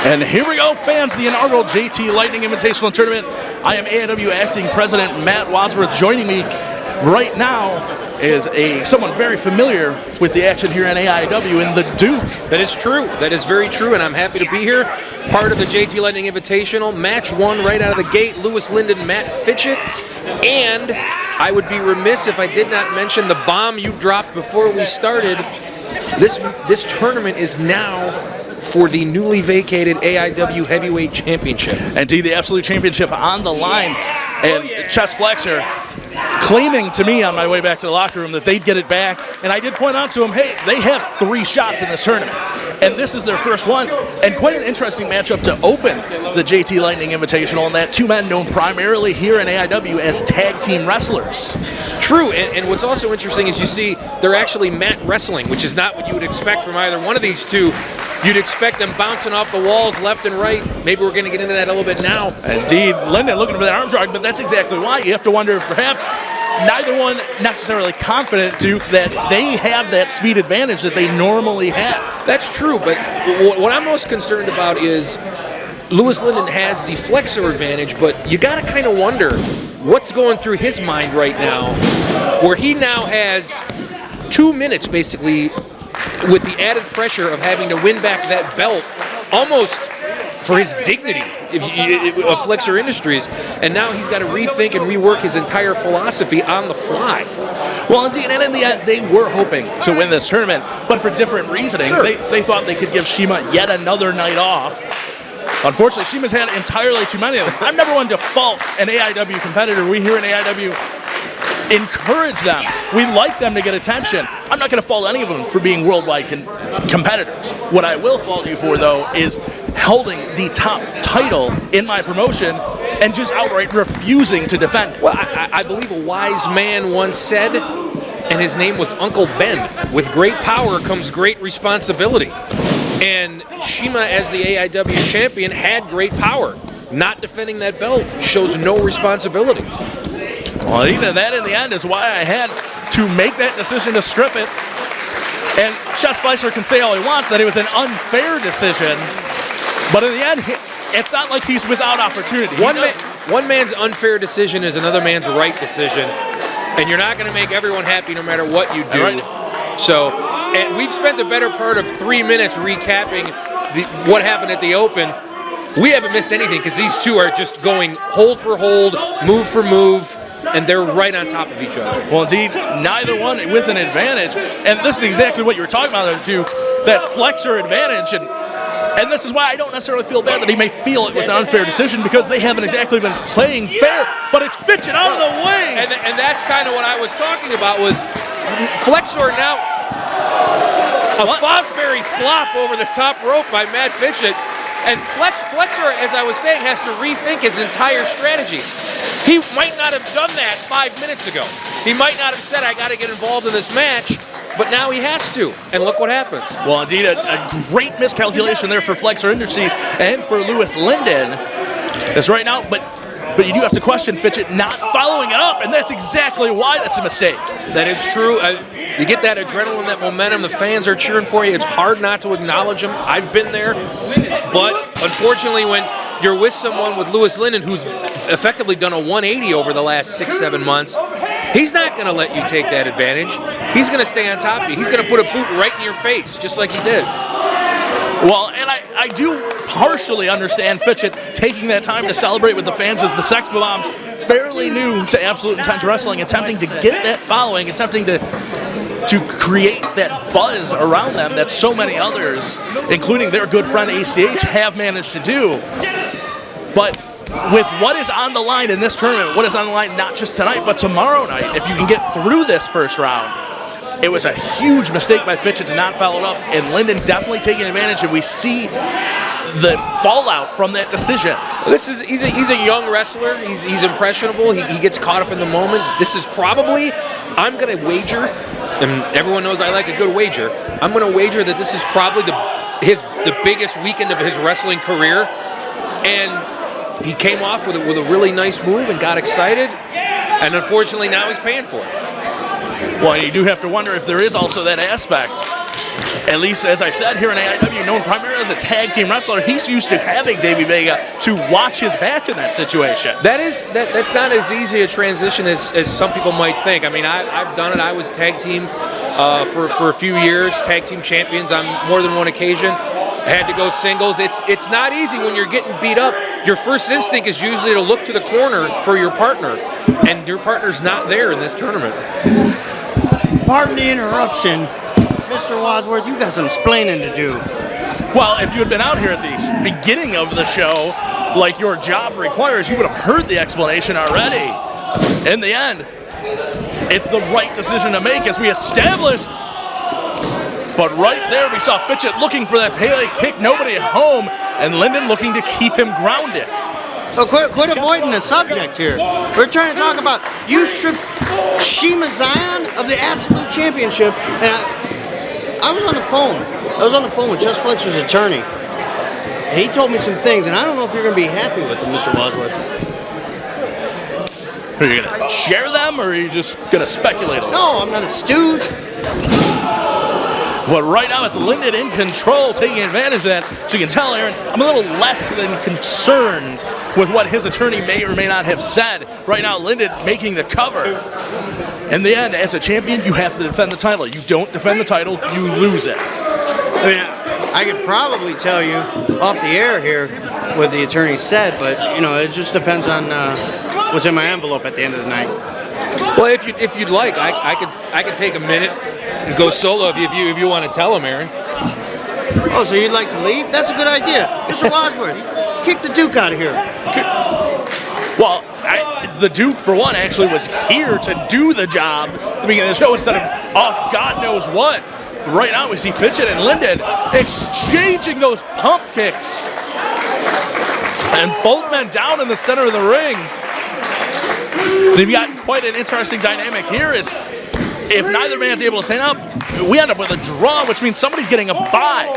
And here we go, fans, the inaugural JT Lightning Invitational Tournament. I am AAW Acting President Matt Wadsworth. Joining me right now is someone very familiar with the action here in AAW in the Duke. That is true. That is very true, and I'm happy to be here. Part of the JT Lightning Invitational. Match one right out of the gate, Lyndon, Matt Fitchett. And I would be remiss if I did not mention the bomb you dropped before we started. This tournament is now for the newly vacated AAW Heavyweight Championship. Indeed, the Absolute Championship on the line. And Chest Flexor claiming to me on my way back to the locker room that they'd get it back. And I did point out to him, hey, they have 3 shots in this tournament. And this is their first one. And quite an interesting matchup to open the JT Lightning Invitational, and that 2 men known primarily here in AIW as tag team wrestlers. True, and what's also interesting is you see they're actually mat wrestling, which is not what you would expect from either one of these two. You'd expect them bouncing off the walls left and right. Maybe we're going to get into that a little bit now. Indeed, Lyndon looking for that arm drag, but that's exactly why. You have to wonder if perhaps neither one necessarily confident, Duke, that they have that speed advantage that they normally have. That's true, but what I'm most concerned about is Lyndon has the flexor advantage, but you got to kind of wonder what's going through his mind right now, where he now has 2 minutes basically with the added pressure of having to win back that belt almost for his dignity of Flexor Industries, and now he's got to rethink and rework his entire philosophy on the fly. Well, indeed, and in the end, they were hoping to win this tournament, but for different reasoning. Sure. They thought they could give CIMA yet another night off. Unfortunately, CIMA's had entirely too many of them. I'm never one to fault an AIW competitor. We here in AIW encourage them. We like them to get attention. I'm not going to fault any of them for being worldwide competitors. What I will fault you for, though, is holding the top title in my promotion and just outright refusing to defend it. Well, I believe a wise man once said, and his name was Uncle Ben, with great power comes great responsibility. And CIMA, as the AIW champion, had great power. Not defending that belt shows no responsibility. Well, even that in the end is why I had to make that decision to strip it. And Chest Flexor can say all he wants that it was an unfair decision, but in the end, it's not like he's without opportunity. One man's unfair decision is another man's right decision, and you're not going to make everyone happy no matter what you do. Right. So, and we've spent the better part of 3 minutes recapping what happened at the Open. We haven't missed anything because these two are just going hold for hold, move for move, and they're right on top of each other. Well, indeed, neither one with an advantage. And this is exactly what you were talking about, Duke, that flexor advantage. And this is why I don't necessarily feel bad that he may feel it was an unfair decision, because they haven't exactly been playing fair, but it's Fitchett out of the way. And that's kind of what I was talking about, was Flexor now, a Fosbury flop over the top rope by Matt Fitchett. And Flexor, as I was saying, has to rethink his entire strategy. He might not have done that 5 minutes ago. He might not have said, I got to get involved in this match, but now he has to. And look what happens. Well, indeed, a great miscalculation there for Flexor Industries and for Lyndon. That's right now, but you do have to question Fitchett not following it up, and that's exactly why that's a mistake. That is true. You get that adrenaline, that momentum. The fans are cheering for you. It's hard not to acknowledge them. I've been there. But unfortunately, when you're with someone with Lyndon, who's effectively done a 180 over the last 6-7 months, he's not going to let you take that advantage. He's going to stay on top of you. He's going to put a boot right in your face, just like he did. Well, and I do partially understand Fitchett taking that time to celebrate with the fans, as the Sex Bombs, fairly new to Absolute Intense Wrestling, attempting to get that following, attempting to create that buzz around them that so many others, including their good friend ACH, have managed to do. But with what is on the line in this tournament, what is on the line not just tonight, but tomorrow night, if you can get through this first round, it was a huge mistake by Fitchett to not follow it up, and Lyndon definitely taking advantage, and we see the fallout from that decision. He's a young wrestler. He's impressionable. He gets caught up in the moment. This is probably, I'm going to wager, and everyone knows I like a good wager, I'm going to wager that this is probably the biggest weekend of his wrestling career, and he came off with a really nice move and got excited, and unfortunately now he's paying for it. Well, you do have to wonder if there is also that aspect At least, as I said, here in AAW, known primarily as a tag team wrestler, he's used to having Davey Vega to watch his back in that situation. That's not as easy a transition as some people might think. I mean, I've done it. I was tag team for a few years, tag team champions on more than one occasion. I had to go singles. It's not easy when you're getting beat up. Your first instinct is usually to look to the corner for your partner, and your partner's not there in this tournament. Pardon the interruption. Mr. Wadsworth, you got some explaining to do. Well, if you had been out here at the beginning of the show, like your job requires, you would have heard the explanation already. In the end, it's the right decision to make as we establish. But right there, we saw Fitchett looking for that Pele kick, nobody at home, and Lyndon looking to keep him grounded. Oh, quit avoiding the subject here. We're trying to talk about you stripped Shima Zion of the Absolute Championship, and I was on the phone. I was on the phone with Chess Flexer's attorney, and he told me some things, and I don't know if you're going to be happy with them, Mr. Wadsworth. Are you going to share them, or are you just going to speculate on them? No, I'm not a stooge. But right now, it's Lyndon in control, taking advantage of that. So you can tell, Aaron, I'm a little less than concerned with what his attorney may or may not have said. Right now, Lyndon making the cover. In the end, as a champion, you have to defend the title. You don't defend the title, you lose it. I mean, I could probably tell you off the air here what the attorney said, but you know, it just depends on what's in my envelope at the end of the night. Well, if you'd like, I could take a minute and go solo if you want to tell him, Aaron. Oh, so you'd like to leave? That's a good idea, Mr. Wadsworth. Kick the Duke out of here. Well, the Duke, for one, actually was here to do the job at the beginning of the show instead of off God knows what. Right now, we see Fitchett and Lyndon exchanging those pump kicks. And both men down in the center of the ring. They've got quite an interesting dynamic here is if neither man's able to stand up, we end up with a draw, which means somebody's getting a bye.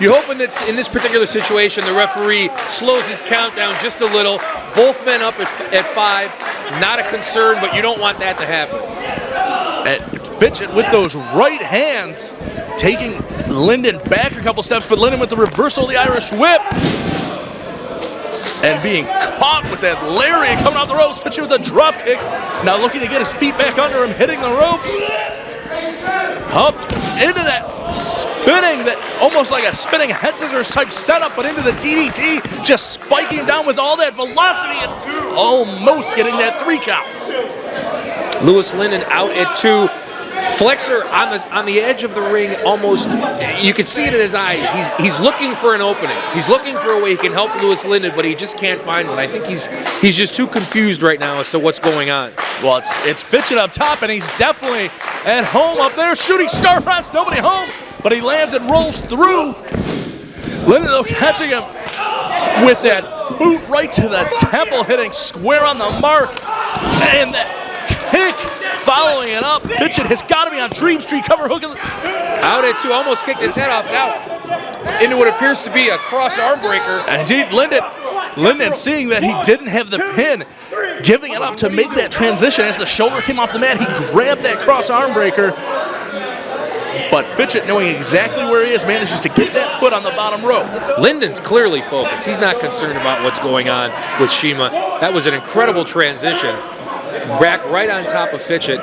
You're hoping that in this particular situation, the referee slows his count down just a little. Both men up at 5. Not a concern, but you don't want that to happen. And Fitchett with those right hands, taking Lyndon back a couple steps, but Lyndon with the reversal of the Irish whip. And being caught with that lariat coming off the ropes. Fitchett with a drop kick. Now looking to get his feet back under him, hitting the ropes. Up into that spinning, that almost like a spinning head scissors type setup, but into the DDT, just spiking down with all that velocity and almost getting that 3 count. Louis Lyndon out at 2. Flexer on the edge of the ring, almost, you can see it in his eyes. He's looking for an opening. He's looking for a way he can help Louis Lyndon, but he just can't find one. I think he's just too confused right now as to what's going on. Well, it's Fitchett up top, and he's definitely at home up there. Shooting star press, nobody home, but he lands and rolls through. Lyndon, though, catching him with that boot right to the temple, hitting square on the mark, and that kick. Following it up, Fitchett has got to be on Dream Street, cover hook. Out at 2, almost kicked his head off now into what appears to be a cross arm breaker. And indeed, Lyndon seeing that he didn't have the pin, giving it up to make that transition. As the shoulder came off the mat, he grabbed that cross arm breaker. But Fitchett, knowing exactly where he is, manages to get that foot on the bottom rope. Lyndon's clearly focused. He's not concerned about what's going on with Shima. That was an incredible transition. Back right on top of Fitchett,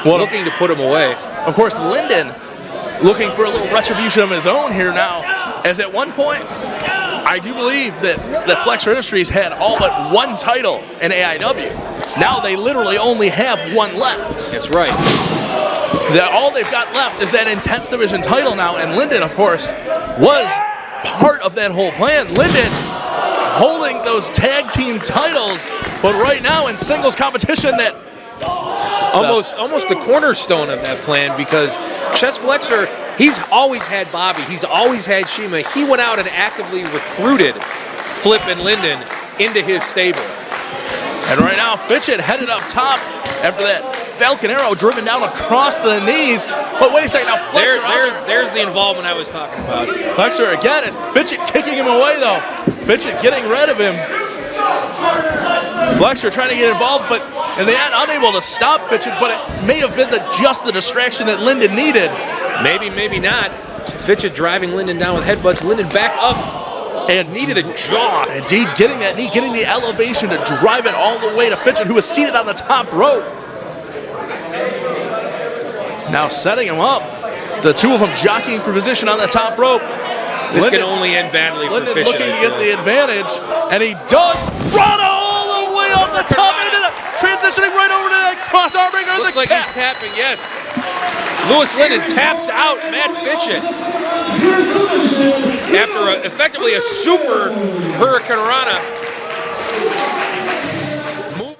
looking to put him away. Of course, Lyndon looking for a little retribution of his own here now, as at one point, I do believe that Flexor Industries had all but 1 title in AIW. Now they literally only have 1 left. That's right. All they've got left is that Intense Division title now, and Lyndon, of course, was part of that whole plan. Lyndon holding those tag team titles, but right now in singles competition, that almost the cornerstone of that plan, because Chess Flexor, he's always had Bobby, he's always had Shima. He went out and actively recruited Flip and Lyndon into his stable. And right now, Fitchett headed up top after that Falcon Arrow driven down across the knees. But wait a second, now Flexor. There's the involvement I was talking about. Flexor again, is Fitchett kicking him away though. Fitchett getting rid of him. Flexor trying to get involved, but in the end, unable to stop Fitchett, but it may have been just the distraction that Lyndon needed. Maybe, maybe not. Fitchett driving Lyndon down with headbutts. Lyndon back up. And knee to the jaw. Indeed, getting that knee, getting the elevation to drive it all the way to Fitchett, who was seated on the top rope. Now setting him up. The two of them jockeying for position on the top rope. This can only end badly for Lyndon Fitchett. looking to get the advantage, and he does. Run all the way off the top into the transitioning right over to that cross arm breaker. Looks like he's tapping, yes. Louis Lyndon taps out Matt Fitchett after effectively a super Hurricane Rana.